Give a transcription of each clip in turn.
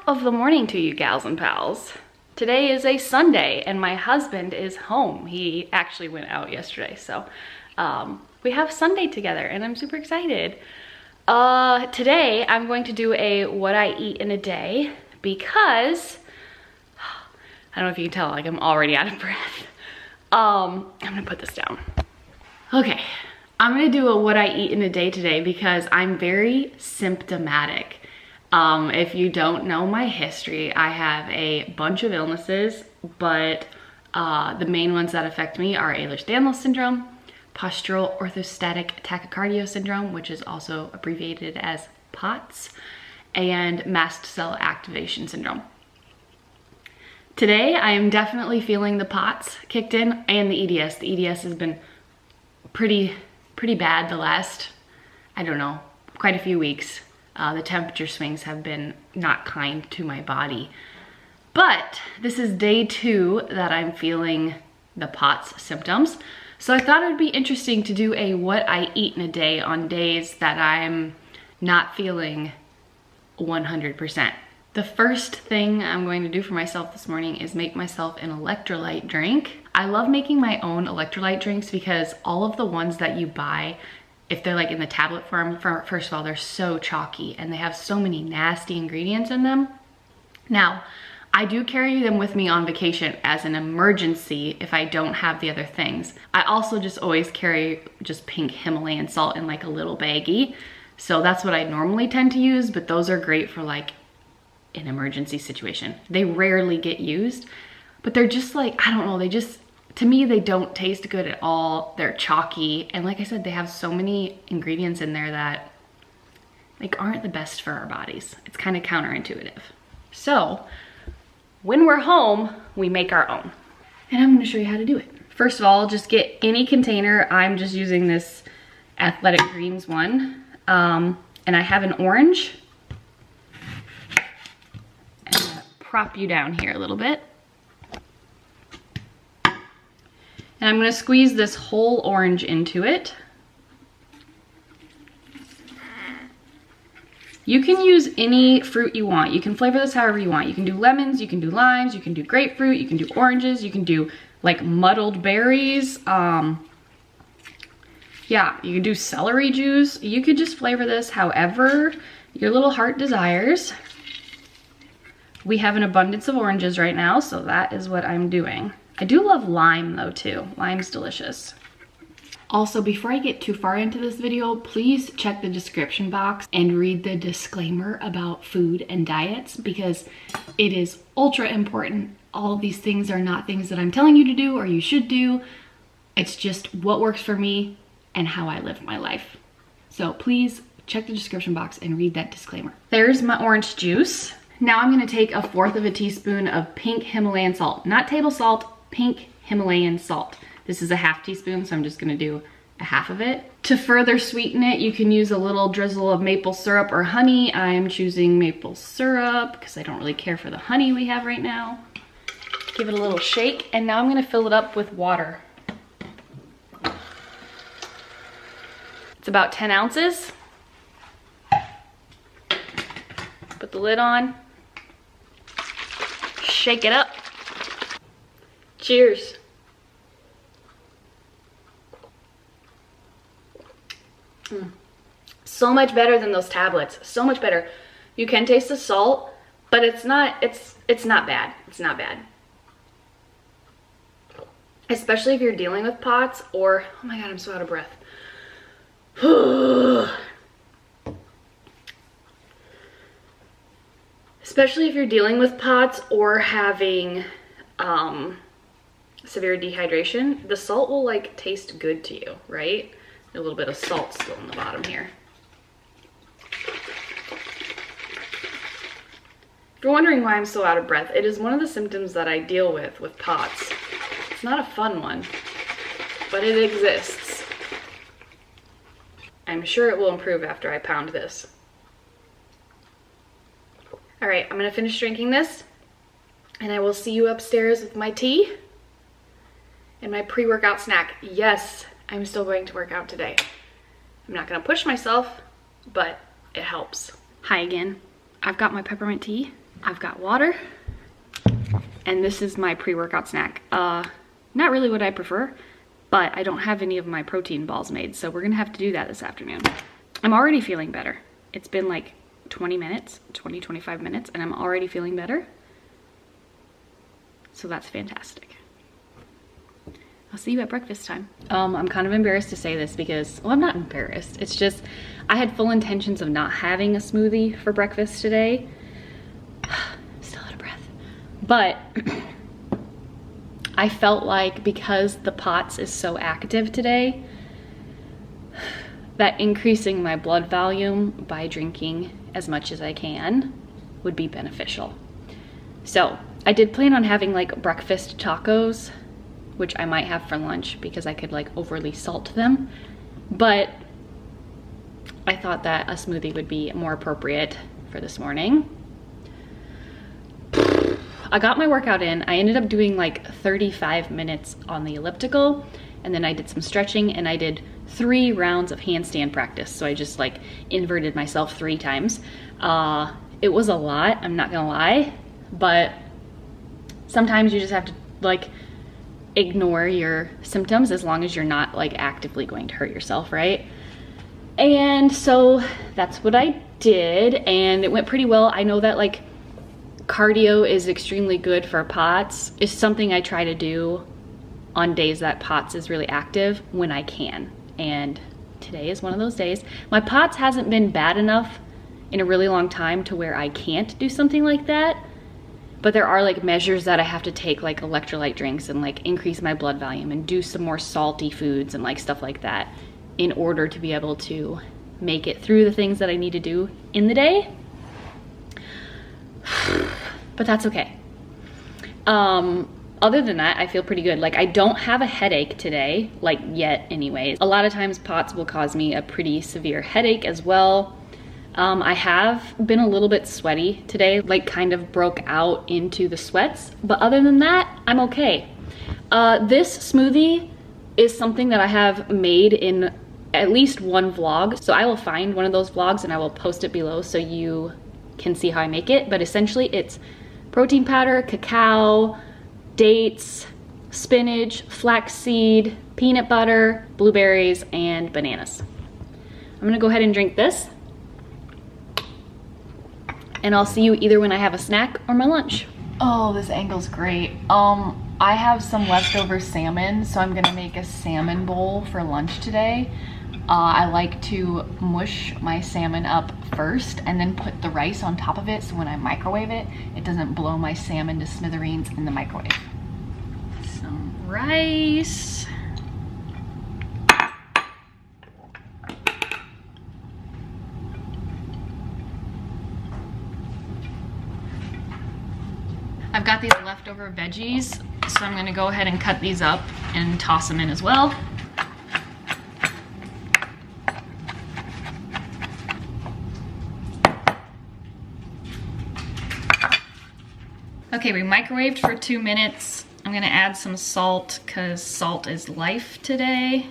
Top of the morning to you gals and pals. Today is a Sunday and my husband is home. He actually went out yesterday, so we have Sunday together and I'm super excited. Today I'm going to do a what I eat in a day because I don't know if you can tell, like I'm already out of breath. I'm gonna put this down. Okay, I'm gonna do a what I eat in a day today because I'm very symptomatic. If you don't know my history, I have a bunch of illnesses, but the main ones that affect me are Ehlers-Danlos syndrome, postural orthostatic tachycardia syndrome, which is also abbreviated as POTS, and mast cell activation syndrome. Today, I am definitely feeling the POTS kicked in and the EDS. The EDS has been pretty bad the last, I don't know, quite a few weeks. The temperature swings have been not kind to my body. But this is day 2 that I'm feeling the POTS symptoms. So I thought it would be interesting to do a what I eat in a day on days that I'm not feeling 100%. The first thing I'm going to do for myself this morning is make myself an electrolyte drink. I love making my own electrolyte drinks because all of the ones that you buy, if they're like in the tablet form, first of all, they're so chalky and they have so many nasty ingredients in them. Now, I do carry them with me on vacation as an emergency if I don't have the other things. I also just always carry just pink Himalayan salt in like a little baggie. So that's what I normally tend to use, but those are great for like an emergency situation. They rarely get used, but they're just like, I don't know, they just, to me, they don't taste good at all. They're chalky. And like I said, they have so many ingredients in there that like aren't the best for our bodies. It's kind of counterintuitive. So when we're home, we make our own. And I'm gonna show you how to do it. First of all, just get any container. I'm just using this Athletic Greens one. And I have an orange. I'm gonna prop you down here a little bit. And I'm gonna squeeze this whole orange into it. You can use any fruit you want. You can flavor this however you want. You can do lemons, you can do limes, you can do grapefruit, you can do oranges, you can do like muddled berries. Yeah, you can do celery juice. You could just flavor this however your little heart desires. We have an abundance of oranges right now, so that is what I'm doing. I do love lime though too. Lime's delicious. Also, before I get too far into this video, please check the description box and read the disclaimer about food and diets because it is ultra important. All of these things are not things that I'm telling you to do or you should do. It's just what works for me and how I live my life. So please check the description box and read that disclaimer. There's my orange juice. Now I'm gonna take 1/4 teaspoon of pink Himalayan salt, not table salt, pink Himalayan salt. This is a 1/2 teaspoon, so I'm just gonna do 1/2 of it. To further sweeten it, you can use a little drizzle of maple syrup or honey. I'm choosing maple syrup because I don't really care for the honey we have right now. Give it a little shake, and now I'm gonna fill it up with water. It's about 10 ounces. Put the lid on. Shake it up. Cheers. So much better than those tablets. So much better. You can taste the salt, but it's not bad. It's not bad. Especially if you're dealing with POTS or, oh my God, I'm so out of breath. Especially if you're dealing with POTS or having severe dehydration, the salt will like taste good to you, right? A little bit of salt still in the bottom here. If you're wondering why I'm so out of breath, it is one of the symptoms that I deal with POTS. It's not a fun one, but it exists. I'm sure it will improve after I pound this. All right, I'm gonna finish drinking this and I will see you upstairs with my tea and my pre-workout snack. Yes, I'm still going to work out today. I'm not gonna push myself, but it helps. Hi again. I've got my peppermint tea I've got water, and this is my pre-workout snack. Not really what I prefer, but I don't have any of my protein balls made, so we're gonna have to do that this afternoon. I'm already feeling better. It's been like 20 minutes, 25 minutes, and I'm already feeling better. So that's fantastic. I'll see you at breakfast time. I'm kind of embarrassed to say this because, well, I'm not embarrassed. It's just, I had full intentions of not having a smoothie for breakfast today. Still out of breath. But I felt like because the POTS is so active today, that increasing my blood volume by drinking as much as I can would be beneficial. So I did plan on having like breakfast tacos, which I might have for lunch because I could like overly salt them. But I thought that a smoothie would be more appropriate for this morning. I got my workout in. I ended up doing like 35 minutes on the elliptical, and then I did some stretching, and I did 3 rounds of handstand practice. So I just like inverted myself 3 times. It was a lot, I'm not gonna lie, but sometimes you just have to like ignore your symptoms as long as you're not like actively going to hurt yourself, right? And so that's what I did, and it went pretty well. I know that like cardio is extremely good for POTS. It's something I try to do on days that POTS is really active when I can. And today is one of those days. My POTS hasn't been bad enough in a really long time to where I can't do something like that. But there are like measures that I have to take, like electrolyte drinks and like increase my blood volume and do some more salty foods and like stuff like that in order to be able to make it through the things that I need to do in the day. But that's okay. Other than that, I feel pretty good. Like I don't have a headache today, like yet anyways. A lot of times POTS will cause me a pretty severe headache as well. I have been a little bit sweaty today, like kind of broke out into the sweats, but other than that, I'm okay. This smoothie is something that I have made in at least one vlog. So I will find one of those vlogs and I will post it below so you can see how I make it. But essentially it's protein powder, cacao, dates, spinach, flaxseed, peanut butter, blueberries, and bananas. I'm gonna go ahead and drink this. And I'll see you either when I have a snack or my lunch. Oh, this angle's great. I have some leftover salmon, so I'm gonna make a salmon bowl for lunch today. I like to mush my salmon up first and then put the rice on top of it, so when I microwave it, it doesn't blow my salmon to smithereens in the microwave. Some rice. I've got these leftover veggies, so I'm gonna go ahead and cut these up and toss them in as well. Okay, we microwaved for 2 minutes. I'm gonna add some salt because salt is life today.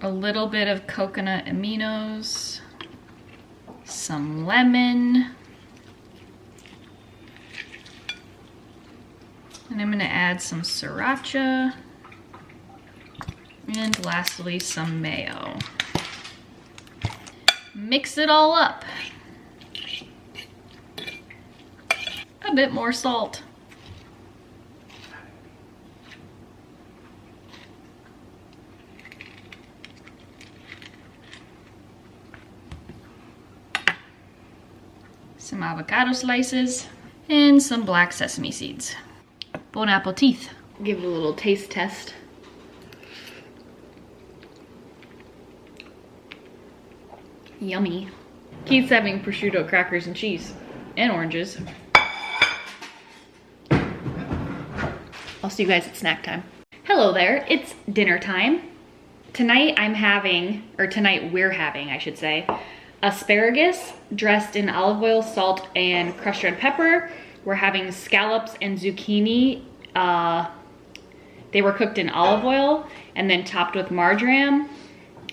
A little bit of coconut aminos, some lemon, and I'm gonna add some sriracha, and lastly some mayo. Mix it all up. A bit more salt. Some avocado slices and some black sesame seeds. Bon appetit. Give it a little taste test. Yummy. Keith's having prosciutto crackers and cheese and oranges. I'll see you guys at snack time. Hello there, it's dinner time. Tonight we're having, I should say, asparagus dressed in olive oil, salt, and crushed red pepper. We're having scallops and zucchini. They were cooked in olive oil and then topped with marjoram,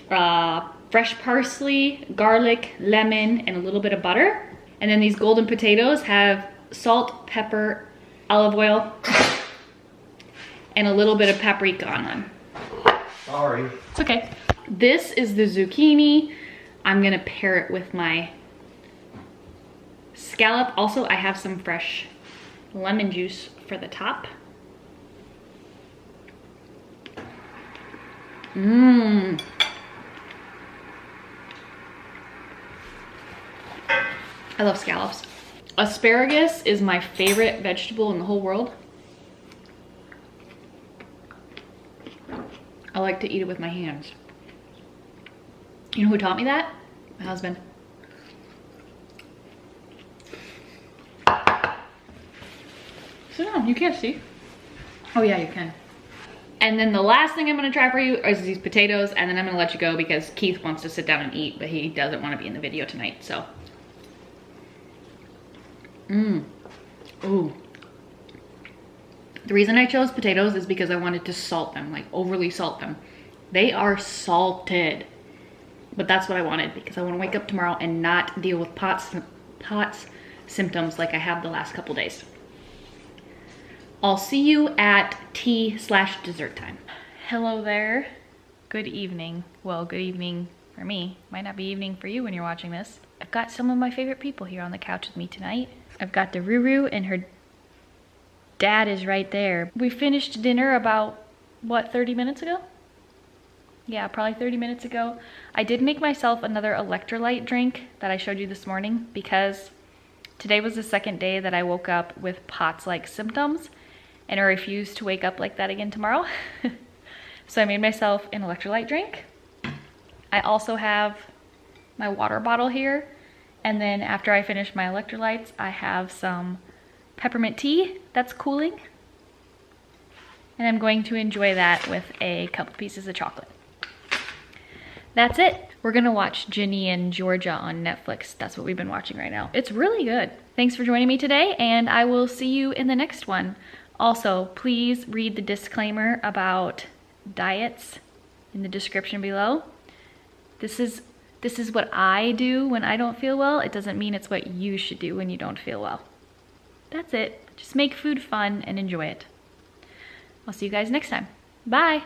fresh parsley, garlic, lemon, and a little bit of butter. And then these golden potatoes have salt, pepper, olive oil, and a little bit of paprika on them. Sorry. It's okay. This is the zucchini. I'm gonna pair it with my scallop. Also, I have some fresh lemon juice for the top. Mmm. I love scallops. Asparagus is my favorite vegetable in the whole world. I like to eat it with my hands. You know who taught me that? My husband. Sit down, you can't see. Oh yeah, you can. And then the last thing I'm gonna try for you is these potatoes, and then I'm gonna let you go because Keith wants to sit down and eat, but he doesn't want to be in the video tonight, so. Ooh. The reason I chose potatoes is because I wanted to salt them, like overly salt them. They are salted, but that's what I wanted because I want to wake up tomorrow and not deal with POTS symptoms like I have the last couple days. I'll see you at tea/dessert time. Hello there. Good evening. Well, good evening for me. Might not be evening for you when you're watching this. I've got some of my favorite people here on the couch with me tonight. I've got the Ruru and her dad is right there. We finished dinner about, what, 30 minutes ago? Yeah, probably 30 minutes ago. I did make myself another electrolyte drink that I showed you this morning because today was the second day that I woke up with POTS-like symptoms and I refuse to wake up like that again tomorrow. So I made myself an electrolyte drink. I also have my water bottle here. And then after I finish my electrolytes, I have some peppermint tea that's cooling. And I'm going to enjoy that with a couple pieces of chocolate. That's it. We're gonna watch Ginny and Georgia on Netflix. That's what we've been watching right now. It's really good. Thanks for joining me today, and I will see you in the next one. Also, please read the disclaimer about diets in the description below. This is what I do when I don't feel well. It doesn't mean it's what you should do when you don't feel well. That's it. Just make food fun and enjoy it. I'll see you guys next time. Bye.